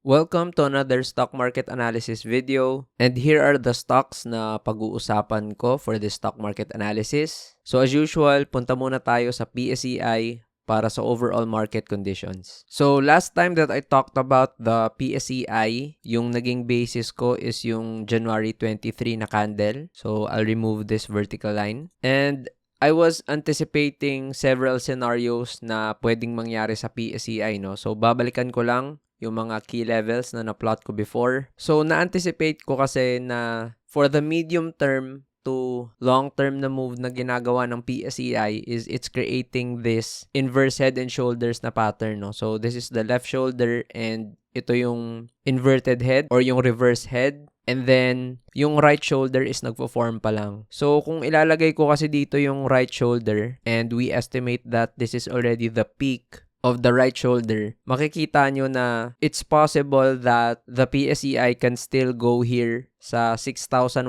Welcome to another stock market analysis video, and here are the stocks na pag-uusapan ko for this stock market analysis. So as usual, punta muna tayo sa PSEI para sa overall market conditions. So last time that I talked about the PSEI, yung naging basis ko is yung January 23 na candle. So I'll remove this vertical line. And I was anticipating several scenarios na pwedeng mangyari sa PSEI, no? So babalikan ko lang yung mga key levels na na-plot ko before. So, na-anticipate ko kasi na for the medium term to long term na move na ginagawa ng PSEI is it's creating this inverse head and shoulders na pattern, no? So, this is the left shoulder and ito yung inverted head or yung reverse head. And then, yung right shoulder is nagpo-form pa lang. So, kung ilalagay ko kasi dito yung right shoulder and we estimate that this is already the peak of the right shoulder, makikita nyo na it's possible that the PSEI can still go here sa 6,100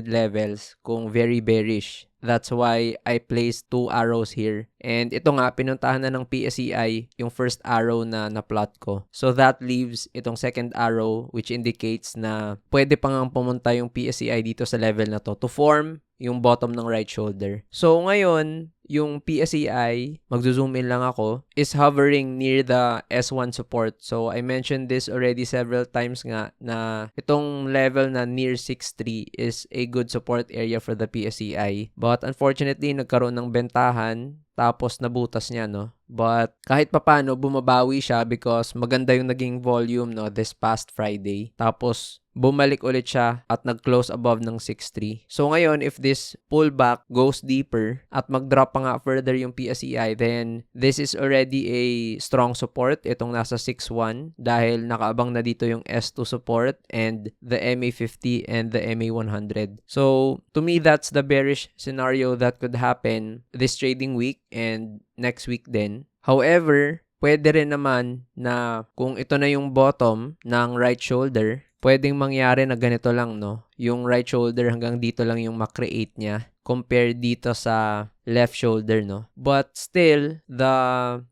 levels kung very bearish. That's why I placed 2 arrows here. And ito nga, pinuntahan na ng PSEI yung first arrow na na-plot ko. So that leaves itong second arrow which indicates na pwede pa ngang pumunta yung PSEI dito sa level na to form yung bottom ng right shoulder. So ngayon, yung PSEI, magzo-zoom in lang ako, is hovering near the S1 support. So I mentioned this already several times nga na itong level na near 6.3 is a good support area for the PSEI. But unfortunately, nagkaroon ng bentahan tapos nabutas niya, no? But kahit papano, bumabawi siya because maganda yung naging volume, no, this past Friday. Tapos bumalik ulit siya at nag-close above ng 6.3. So ngayon, if this pullback goes deeper at mag-drop pa nga further yung PSEI, then this is already a strong support. Itong nasa 6.1 dahil nakaabang na dito yung S2 support and the MA50 and the MA100. So to me, that's the bearish scenario that could happen this trading week and next week din. However, pwede rin naman na kung ito na yung bottom ng right shoulder, pwedeng mangyari na ganito lang, no? Yung right shoulder hanggang dito lang yung makreate niya compared dito sa left shoulder, no? But still, the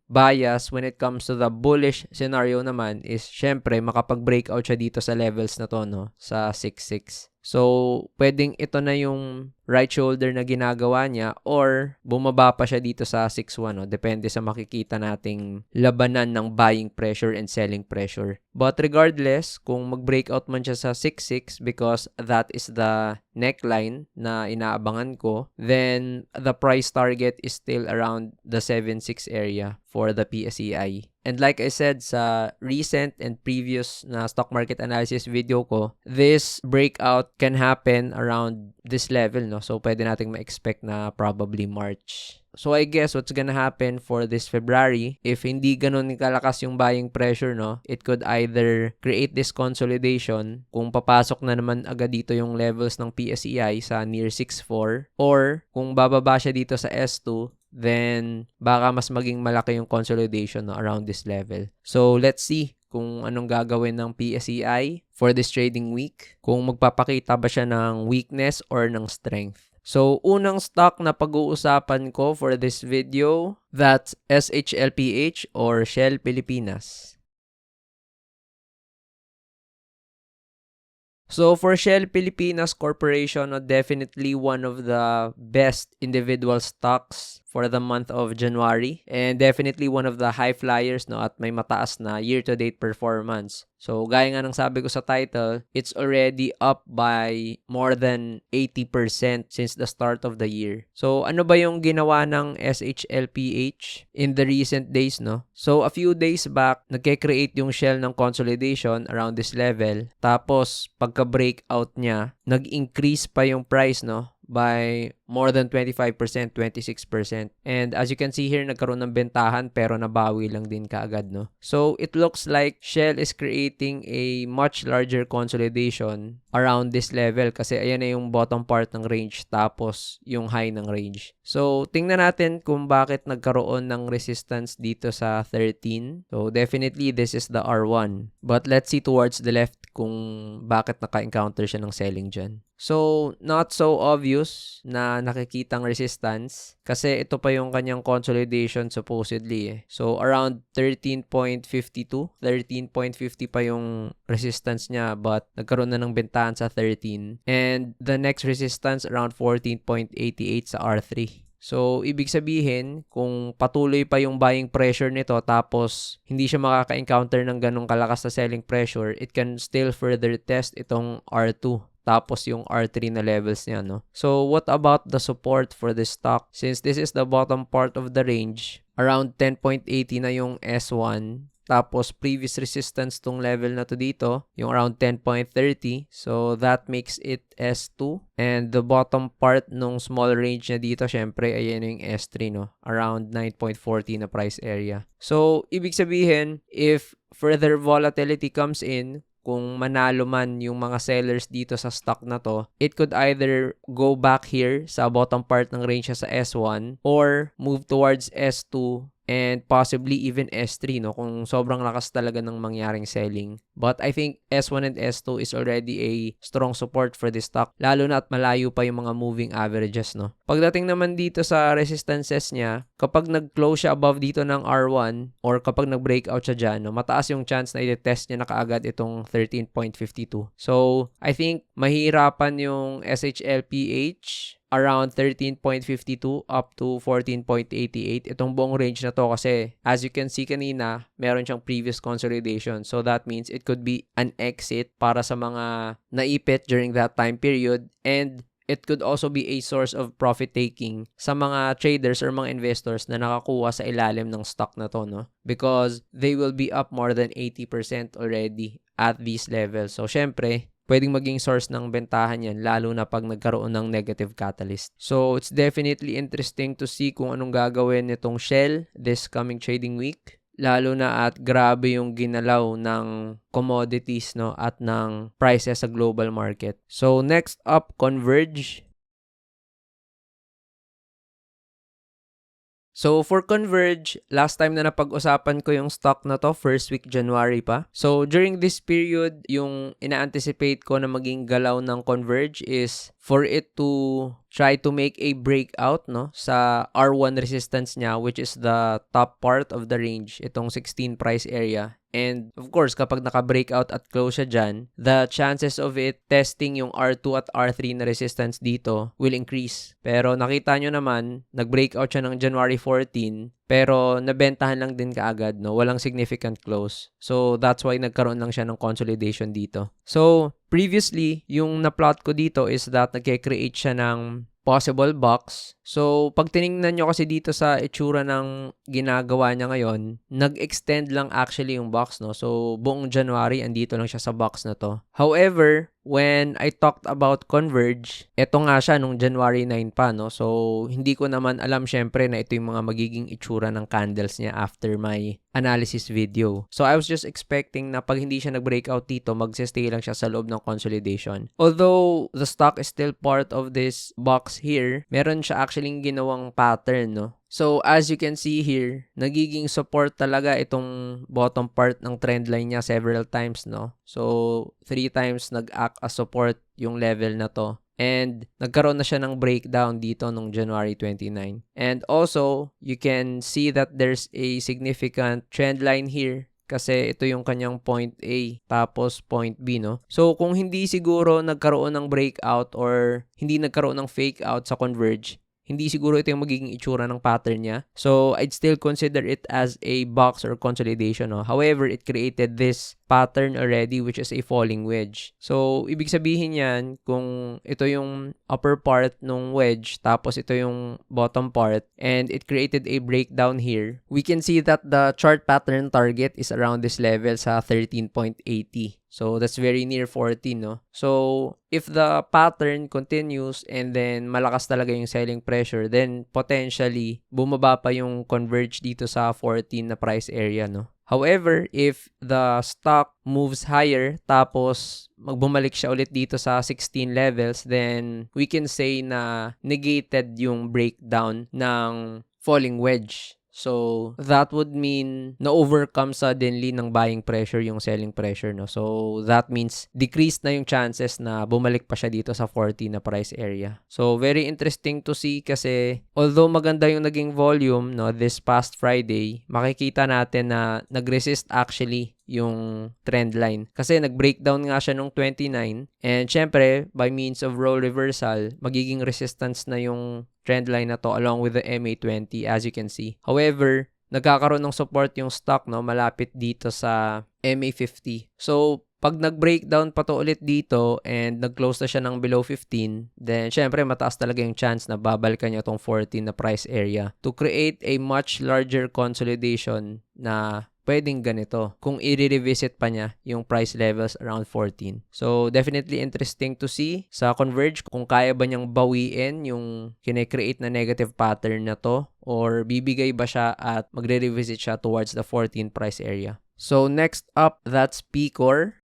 bias when it comes to the bullish scenario naman is syempre makapag-breakout siya dito sa levels na to, no? Sa 6.6. So, pwedeng ito na yung right shoulder na ginagawa niya or bumaba pa siya dito sa 6.1, no? Depende sa makikita nating labanan ng buying pressure and selling pressure. But regardless, kung mag-breakout man siya sa 6.6 because that is the neckline na inaabangan ko, then the price target is still around the 7.6 area for the PSEI. And like I said sa recent and previous na stock market analysis video ko, this breakout can happen around this level, no? So pwede nating ma-expect na probably March. So I guess what's gonna happen for this February, if hindi ganun kalakas yung buying pressure, no, it could either create this consolidation kung papasok na naman agad dito yung levels ng PSEI sa near 6.4 or kung bababa siya dito sa S2, then baka mas maging malaki yung consolidation, no, around this level. So let's see kung anong gagawin ng PSEI for this trading week, kung magpapakita ba siya ng weakness or ng strength. So, unang stock na pag-uusapan ko for this video, that's SHLPH or Shell Pilipinas. So, for Shell Pilipinas Corporation, definitely one of the best individual stocks for the month of January and definitely one of the high flyers, no, at may mataas na year-to-date performance. So, gaya nga ng sabi ko sa title, it's already up by more than 80% since the start of the year. So, ano ba yung ginawa ng SHLPH in the recent days, no? So, a few days back, nagke-create yung Shell ng consolidation around this level. Tapos, pagka-breakout niya, nag-increase pa yung price, no, by more than 25%, 26%. And as you can see here, nagkaroon ng bentahan pero nabawi lang din kaagad, no? So, it looks like Shell is creating a much larger consolidation around this level kasi ayan na yung bottom part ng range tapos yung high ng range. So, tingnan natin kung bakit nagkaroon ng resistance dito sa 13. So, definitely this is the R1. But let's see towards the left kung bakit naka-encounter siya ng selling dyan. So, not so obvious na nakikitang resistance kasi ito pa yung kanyang consolidation supposedly eh. So, around 13.52, 13.50 pa yung resistance niya but nagkaroon na ng bentahan sa 13. And the next resistance around 14.88 sa R3. So, ibig sabihin, kung patuloy pa yung buying pressure nito tapos hindi siya makaka-encounter ng ganong kalakas na selling pressure, it can still further test itong R2 tapos yung R3 na levels niya, no? So, what about the support for this stock? Since this is the bottom part of the range, around 10.80 na yung S1. Tapos, previous resistance tong level na to dito, yung around 10.30. So, that makes it S2. And the bottom part nung small range na dito, syempre, ayan yung S3, no? Around 9.40 na price area. So, ibig sabihin, if further volatility comes in, kung manalo man yung mga sellers dito sa stock na to, it could either go back here sa bottom part ng range sa S1 or move towards S2 and possibly even S3, no? Kung sobrang lakas talaga ng mangyaring selling. But I think S1 and S2 is already a strong support for this stock, lalo na at malayo pa yung mga moving averages, no? Pagdating naman dito sa resistances niya, kapag nag-close siya above dito ng R1 or kapag nag-breakout siya dyan, no, mataas yung chance na i-test niya na kaagad itong 13.52. So, I think mahirapan yung SHLPH around 13.52 up to 14.88. Itong buong range na to kasi as you can see kanina, meron siyang previous consolidation. So that means it could be an exit para sa mga naipit during that time period, and it could also be a source of profit taking sa mga traders or mga investors na nakakuha sa ilalim ng stock na to, no? Because they will be up more than 80% already at these levels. So syempre, pwedeng maging source ng bentahan yan, lalo na pag nagkaroon ng negative catalyst. So, it's definitely interesting to see kung anong gagawin nitong Shell this coming trading week. Lalo na at grabe yung ginalaw ng commodities, no, at ng prices sa global market. So, next up, Converge. So, for Converge, last time na napag-usapan ko yung stock na to, first week January pa. So, during this period, yung ina-anticipate ko na maging galaw ng Converge is for it to try to make a breakout, no, sa R1 resistance niya, which is the top part of the range, itong 16 price area. And of course, kapag naka-breakout at close siya dyan, the chances of it testing yung R2 at R3 na resistance dito will increase. Pero nakita nyo naman, nag-breakout siya ng January 14, pero nabentahan lang din kaagad, no? Walang significant close. So, that's why nagkaroon lang siya ng consolidation dito. So, previously, yung na-plot ko dito is that nagke-create siya ng possible box. So, pag tinignan nyo kasi dito sa itsura ng ginagawa niya ngayon, nag-extend lang actually yung box, no? So, buong January, andito lang siya sa box na to. However, when I talked about Converge, eto nga siya nung January 9 pa, no? So, hindi ko naman alam syempre na ito yung mga magiging itsura ng candles niya after my analysis video. So, I was just expecting na pag hindi siya nag-breakout dito, mag-stay lang siya sa loob ng consolidation. Although, the stock is still part of this box here, meron siya actually ginawang pattern, no? So, as you can see here, nagiging support talaga itong bottom part ng trend line niya several times, no? So, 3 times nag-act as support yung level na to. And nagkaroon na siya ng breakdown dito nung January 29. And also, you can see that there's a significant trend line here kasi ito yung kanyang point A tapos point B, no? So, kung hindi siguro nagkaroon ng breakout or hindi nagkaroon ng fake out sa Converge, hindi siguro ito yung magiging itsura ng pattern niya. So, I'd still consider it as a box or consolidation, no? However, it created this pattern already, which is a falling wedge. So, ibig sabihin yan, kung ito yung upper part ng wedge, tapos ito yung bottom part, and it created a breakdown here, we can see that the chart pattern target is around this level sa 13.80. So, that's very near 14, no? So, if the pattern continues and then malakas talaga yung selling pressure, then potentially, bumaba pa yung Converge dito sa 14 na price area, no? However, if the stock moves higher, tapos magbumalik siya ulit dito sa 16 levels, then we can say na negated yung breakdown ng falling wedge. So, that would mean na-overcome suddenly ng buying pressure yung selling pressure, no? So, that means decreased na yung chances na bumalik pa siya dito sa 40 na price area. So, very interesting to see kasi although maganda yung naging volume, no, this past Friday, makikita natin na nag-resist actually yung trend line. Kasi nag-breakdown nga siya nung 29 and syempre, by means of role reversal, magiging resistance na yung trend line na to along with the MA20 as you can see. However, nagkakaroon ng support yung stock, no, malapit dito sa MA50. So, pag nag-breakdown pa to ulit dito and nag-close na siya ng below 15, then syempre mataas talaga yung chance na babalikan niya tong 14 na price area to create a much larger consolidation na pwedeng ganito kung i-revisit pa niya yung price levels around 14. So, definitely interesting to see sa Converge kung kaya ba niyang bawiin yung kine-create na negative pattern na to or bibigay ba siya at magre-revisit siya towards the 14 price area. So, next up, that's Picor.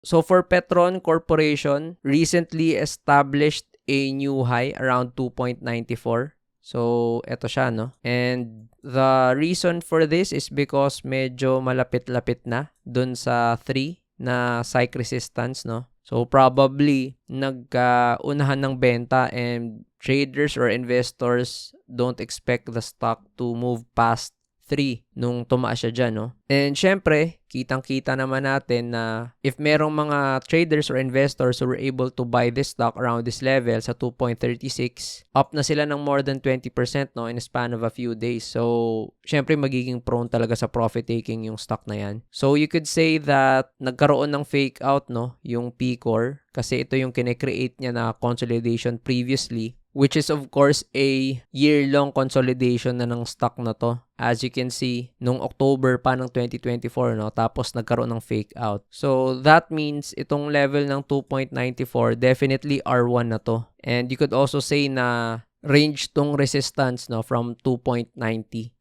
So, for Petron Corporation, recently established a new high around 2.94. So, eto siya, no? And the reason for this is because medyo malapit-lapit na dun sa 3 na psych resistance, no? So, probably nagkaunahan ng benta and traders or investors don't expect the stock to move past 3 nung tumaas siya dyan, no? And syempre, kitang-kita naman natin na if merong mga traders or investors who were able to buy this stock around this level sa 2.36, up na sila ng more than 20%, no, in a span of a few days. So, syempre, magiging prone talaga sa profit taking yung stock na yan. So, you could say that nagkaroon ng fake out, no, yung Picor kasi ito yung kine-create niya na consolidation previously, which is of course a year-long consolidation na ng stock na to. As you can see, nung October pa ng 2024, no, tapos nagkaroon ng fake out. So, that means itong level ng 2.94, definitely R1 na to. And you could also say na range tong resistance, no, from 2.90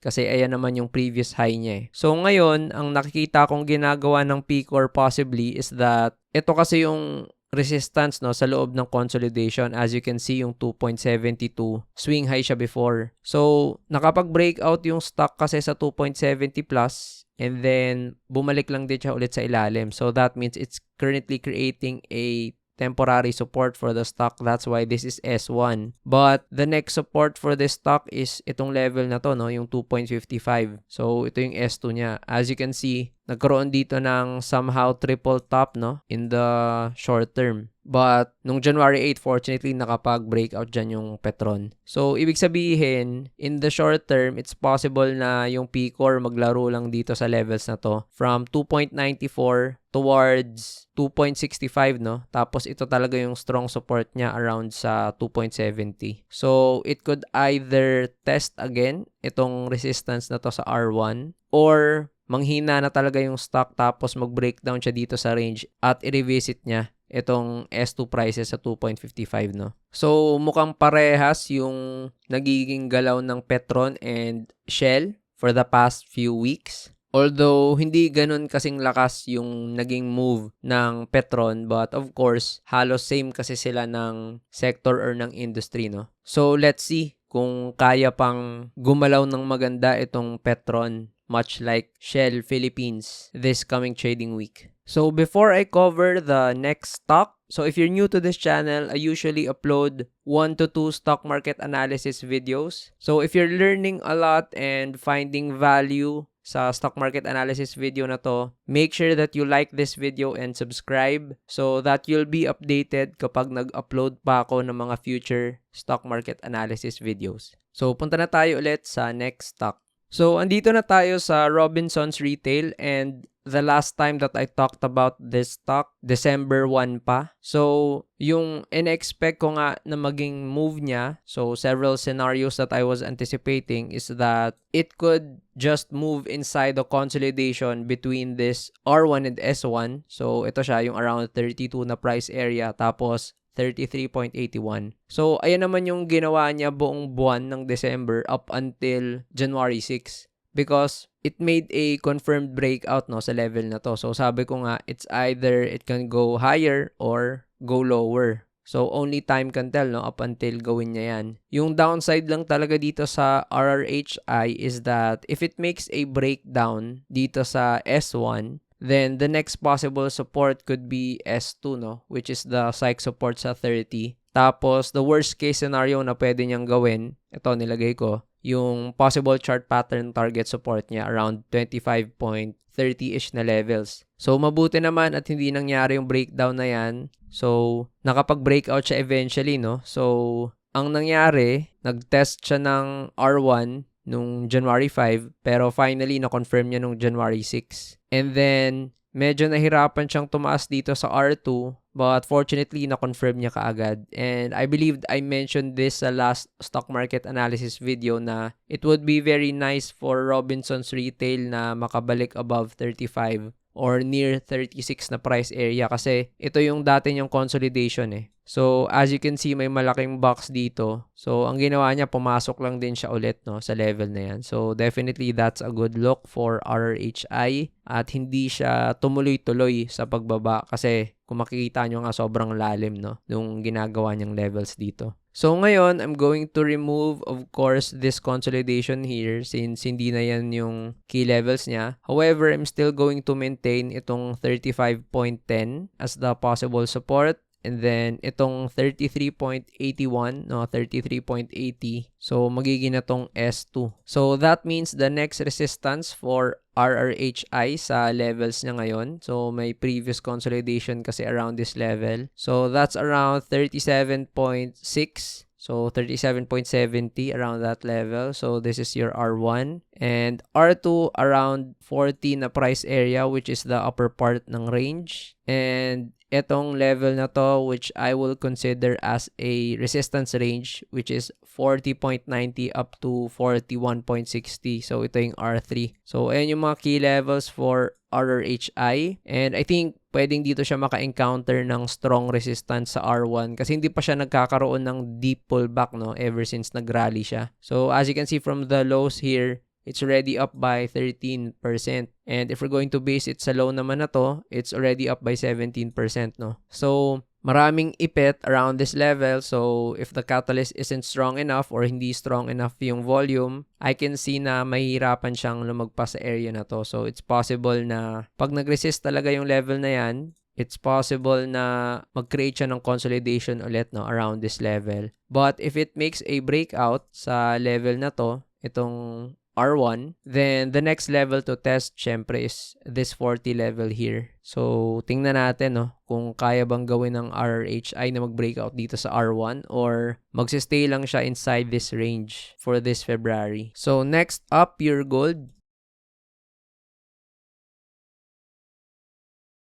kasi ayan naman yung previous high niya eh. So, ngayon, ang nakikita kong ginagawa ng Picor possibly is that ito kasi yung resistance, no, sa loob ng consolidation. As you can see, yung 2.72 swing high siya before. So, nakapag-breakout yung stock kasi sa 2.70 plus and then bumalik lang din siya ulit sa ilalim. So, that means it's currently creating a temporary support for the stock. That's why this is S1. But the next support for this stock is itong level na to, no, yung 2.55. So, ito yung S2 niya. As you can see, nagkaroon dito ng somehow triple top, no, in the short term. But, nung January 8, fortunately, nakapag-breakout dyan yung Petron. So, ibig sabihin, in the short term, it's possible na yung Picor maglaro lang dito sa levels na to from 2.94 towards 2.65, no? Tapos, ito talaga yung strong support niya around sa 2.70. So, it could either test again itong resistance na to sa R1 or manghina na talaga yung stock tapos mag-breakdown siya dito sa range at i-revisit niya itong S2 prices sa 2.55, no? So, mukhang parehas yung nagiging galaw ng Petron and Shell for the past few weeks. Although, hindi ganun kasing lakas yung naging move ng Petron, but of course, halos same kasi sila ng sector or ng industry, no? So, let's see kung kaya pang gumalaw ng maganda itong Petron, much like Shell Philippines this coming trading week. So, before I cover the next stock, so if you're new to this channel, I usually upload 1 to 2 stock market analysis videos. So, if you're learning a lot and finding value sa stock market analysis video na to, make sure that you like this video and subscribe so that you'll be updated kapag nag-upload pa ako ng mga future stock market analysis videos. So, punta na tayo ulit sa next stock. So, andito na tayo sa Robinsons Retail and the last time that I talked about this stock, December 1 pa. So, yung in-expect ko nga na maging move niya, so several scenarios that I was anticipating is that it could just move inside the consolidation between this R1 and S1. So, ito siya yung around 32 na price area. Tapos, 33.81. So, ayan naman yung ginawa niya buong buwan ng December up until January 6 because it made a confirmed breakout, no, sa level na to. So, sabi ko nga, it's either it can go higher or go lower. So, only time can tell, no, up until gawin niya yan. Yung downside lang talaga dito sa RRHI is that if it makes a breakdown dito sa S1, then the next possible support could be S2, no, which is the psych support sa 30. Tapos, the worst case scenario na pwede niyang gawin, ito nilagay ko, yung possible chart pattern target support niya around 25.30-ish na levels. So, mabuti naman at hindi nangyari yung breakdown na yan. So, nakapag-breakout siya eventually, no? So, ang nangyari, nag-test siya ng R1 nung January 5, pero finally, na-confirm niya nung January 6. And then, medyo nahirapan siyang tumaas dito sa R2, but fortunately, na-confirm niya kaagad. And I believe I mentioned this sa last stock market analysis video na it would be very nice for Robinsons Retail na makabalik above 35 or near 36 na price area kasi ito yung dati niyang consolidation eh. So, as you can see, may malaking box dito. So, ang ginawa niya, pumasok lang din siya ulit, no, sa level na yan. So, definitely, that's a good look for RRHI. At hindi siya tumuloy-tuloy sa pagbaba kasi kung makikita nyo nga, sobrang lalim, no, nung ginagawa niyang levels dito. So, ngayon, I'm going to remove, of course, this consolidation here since hindi na yan yung key levels niya. However, I'm still going to maintain itong 35.10 as the possible support. And then, itong 33.81, no, 33.80. So, magiging na tong S2. So, that means the next resistance for RRHI sa levels niya ngayon. So, may previous consolidation kasi around this level. So, that's around 37.6. So, 37.70 around that level. So, this is your R1. And R2 around 40 na price area which is the upper part ng range. And etong level na to which I will consider as a resistance range which is 40.90 up to 41.60. So, ito yung R3. So, ayan yung mga key levels for RRHI. And I think pwedeng dito siya maka-encounter ng strong resistance sa R1 kasi hindi pa siya nagkakaroon ng deep pullback, no, ever since nag-rally siya. So, as you can see from the lows here, it's already up by 13%. And if we're going to base it sa low naman na to, it's already up by 17%, no? So, maraming ipit around this level. So, if the catalyst isn't strong enough or hindi strong enough yung volume, I can see na mahihirapan siyang lumagpas sa area na to. So, it's possible na pag nag-resist talaga yung level na yan, it's possible na mag-create siya ng consolidation ulit, no, around this level. But if it makes a breakout sa level na to, itong R1, then the next level to test, syempre, is this 40 level here. So, tingnan natin, no, kung kaya bang gawin ng RRHI na mag-breakout dito sa R1 or magsistay lang siya inside this range for this February. So, next up, pure gold.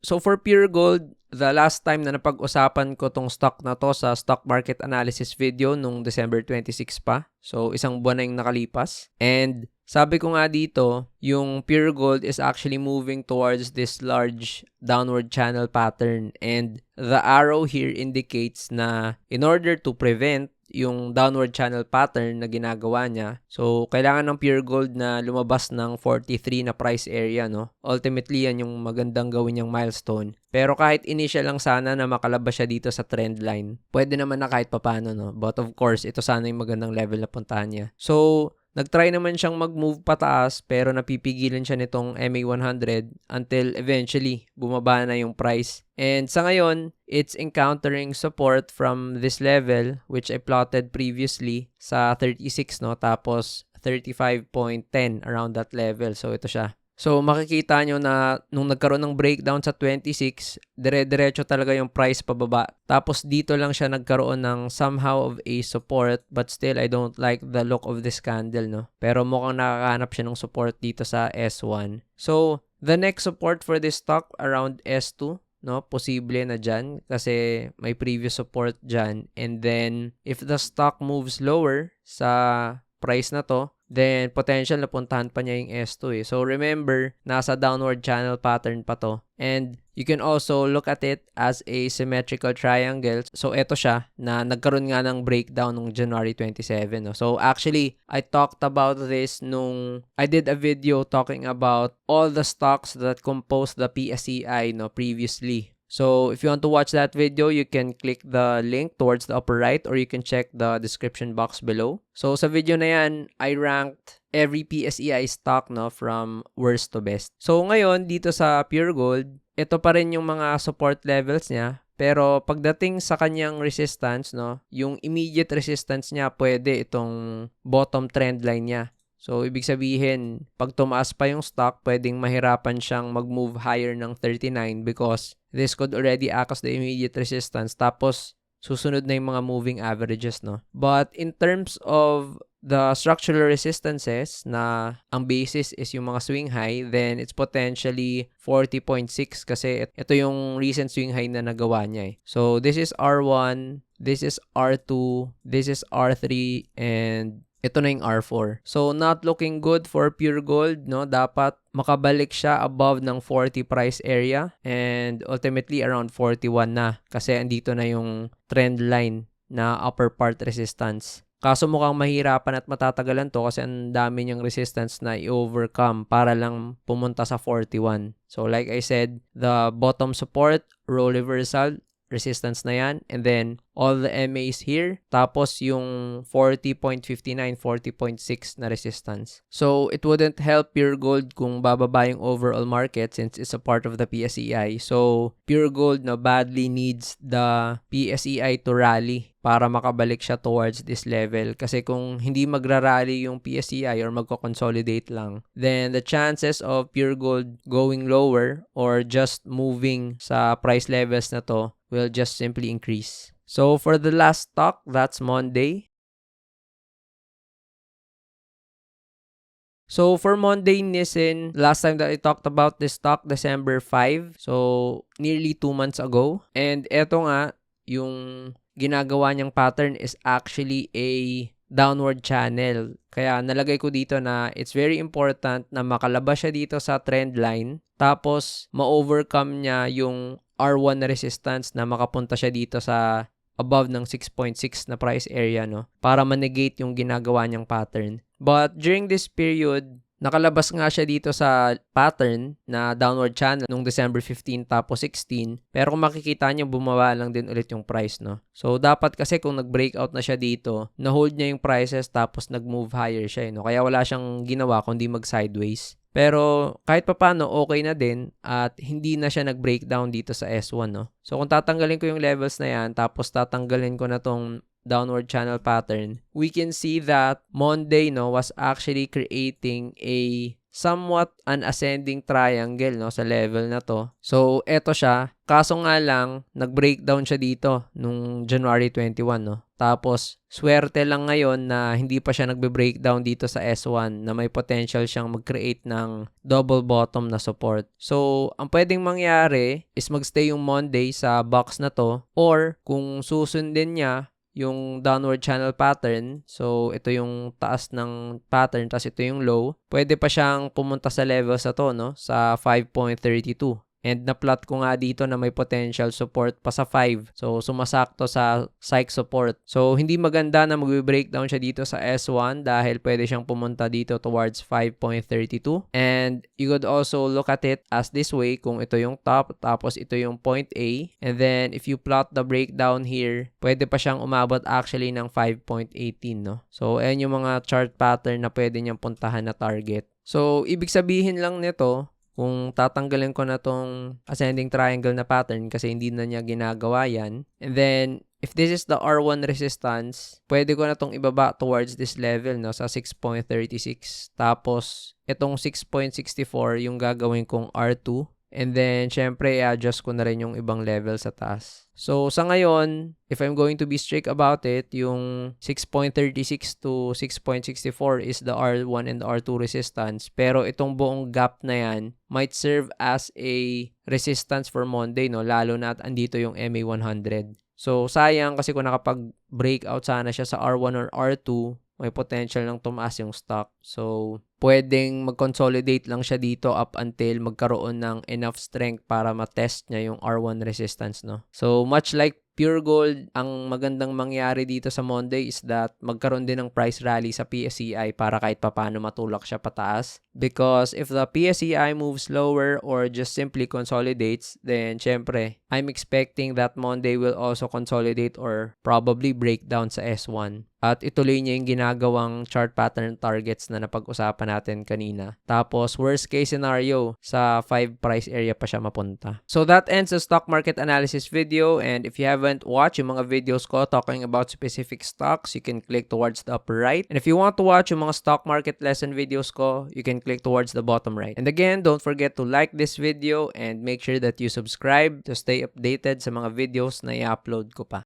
So, for pure gold, the last time na napag-usapan ko tong stock na to sa stock market analysis video nung December 26 pa. So, isang buwan na yung nakalipas. And sabi ko nga dito, yung pure gold is actually moving towards this large downward channel pattern. And the arrow here indicates na in order to prevent yung downward channel pattern na ginagawa niya, so kailangan ng pure gold na lumabas ng 43 na price area, no? Ultimately, yan yung magandang gawin niyang milestone. Pero kahit initial lang sana na makalabas siya dito sa trend line, pwede naman na kahit papano, no? But of course, ito sana yung magandang level na puntahan niya. So, nag-try naman siyang mag-move pataas pero napipigilan siya nitong MA100 until eventually bumaba na yung price. And sa ngayon, it's encountering support from this level which I plotted previously sa 36, no? Tapos 35.10 around that level. So ito siya. So, makikita nyo na nung nagkaroon ng breakdown sa 26, dire-diretso talaga yung price pababa. Tapos, dito lang siya nagkaroon ng somehow of a support, but still, I don't like the look of this candle, no? Pero mukhang nakakahanap siya ng support dito sa S1. So, the next support for this stock around S2, no? Posible na dyan kasi may previous support dyan. And then, if the stock moves lower sa price na to, then potential na puntahan pa niya yung S2 eh. So remember, nasa downward channel pattern pa to. And you can also look at it as a symmetrical triangle. So eto siya na nagkaroon nga ng breakdown nung January 27. No? So actually, I talked about this nung I did a video talking about all the stocks that compose the PSEI, no, previously. So if you want to watch that video, you can click the link towards the upper right or you can check the description box below. So sa video na yan, I ranked every PSEI stock no, from worst to best. So ngayon, dito sa Pure Gold, ito pa rin yung mga support levels niya. Pero pagdating sa kanyang resistance, no, yung immediate resistance niya, pwede itong bottom trend line niya. So, ibig sabihin, pag tumaas pa yung stock, pwedeng mahirapan siyang mag-move higher ng 39 because this could already act as the immediate resistance. Tapos, susunod na yung mga moving averages, no? But in terms of the structural resistances na ang basis is yung mga swing high, then it's potentially 40.6 kasi ito yung recent swing high na nagawa niya eh. So, this is R1, this is R2, this is R3, and ito na yung R4. So, not looking good for Pure Gold, no? Dapat makabalik siya above ng 40 price area and ultimately around 41 na kasi andito na yung trend line na upper part resistance. Kaso mukhang mahirapan at matatagalan to kasi ang dami niyang resistance na i-overcome para lang pumunta sa 41. So, like I said, the bottom support, role reversal, resistance na yan. And then, all the MAs here. Tapos, yung 40.59, 40.6 na resistance. So, it wouldn't help Pure Gold kung bababa yung overall market since it's a part of the PSEI. So, Pure Gold no, badly needs the PSEI to rally para makabalik siya towards this level. Kasi kung hindi magrarally yung PSEI or magko-consolidate lang, then the chances of Pure Gold going lower or just moving sa price levels na to will just simply increase. So, for the last stock, that's Monday. So, for Monday Nissin, last time that I talked about this stock, December 5. So, nearly 2 months ago. And eto nga, yung ginagawa niyang pattern is actually a downward channel. Kaya nalagay ko dito na it's very important na makalabas siya dito sa trend line. Tapos, ma-overcome niya yung R1 na resistance na makapunta siya dito sa above ng 6.6 na price area, no? Para ma-negate yung ginagawa niyang pattern. But during this period, nakalabas nga siya dito sa pattern na downward channel nung December 15 tapos 16. Pero kung makikita niyo, bumaba lang din ulit yung price, no? So, dapat kasi kung nag-breakout na siya dito, na-hold niya yung prices tapos nag-move higher siya, no? Kaya wala siyang ginawa kundi mag-sideways. Pero kahit papano, okay na din at hindi na siya nag-breakdown dito sa S1, no? So, kung tatanggalin ko yung levels na yan, tapos tatanggalin ko na tong downward channel pattern, we can see that Monday, no, was actually creating a somewhat an ascending triangle, no, sa level na to. So, eto siya. Kaso nga lang, nag-breakdown siya dito nung January 21, no? Tapos, swerte lang ngayon na hindi pa siya nagbe-breakdown dito sa S1 na may potential siyang mag-create ng double bottom na support. So, ang pwedeng mangyari is magstay yung Monday sa box na to or kung susundin niya yung downward channel pattern, so ito yung taas ng pattern, tas ito yung low, pwede pa siyang pumunta sa levels na to, no? Sa 5.32. And na-plot ko nga dito na may potential support pa sa 5. So, sumasakto sa psych support. So, hindi maganda na mag-breakdown siya dito sa S1 dahil pwede siyang pumunta dito towards 5.32. And you could also look at it as this way kung ito yung top, tapos ito yung point A. And then, if you plot the breakdown here, pwede pa siyang umabot actually ng 5.18, no? So, ayan yung mga chart pattern na pwede niyang puntahan na target. So, ibig sabihin lang nito, kung tatanggalin ko na tong ascending triangle na pattern kasi hindi na niya ginagawa yan. And then, if this is the R1 resistance, pwede ko na tong ibaba towards this level, no, sa 6.36. Tapos, itong 6.64 yung gagawin kong R2. And then, syempre, i-adjust ko na rin yung ibang level sa taas. So, sa ngayon, if I'm going to be strict about it, yung 6.36 to 6.64 is the R1 and R2 resistance. Pero itong buong gap na yan might serve as a resistance for Monday, no? Lalo na at andito yung MA100. So, sayang kasi kung nakapag-breakout sana siya sa R1 or R2, may potential ng tumaas yung stock. So, pwedeng mag-consolidate lang siya dito up until magkaroon ng enough strength para matest niya yung R1 resistance, no? So, much like pure gold, ang magandang mangyari dito sa Monday is that magkaroon din ng price rally sa PSEI para kahit papano matulak siya pataas. Because if the PSEI moves lower or just simply consolidates, then syempre, I'm expecting that Monday will also consolidate or probably break down sa S1. At ituloy niya yung ginagawang chart pattern targets na napag-usapan natin kanina. Tapos, worst case scenario, sa 5 price area pa siya mapunta. So, that ends the stock market analysis video. And if you haven't watched yung mga videos ko talking about specific stocks, you can click towards the upper right. And if you want to watch yung mga stock market lesson videos ko, you can click towards the bottom right. And again, don't forget to like this video and make sure that you subscribe to stay updated sa mga videos na i-upload ko pa.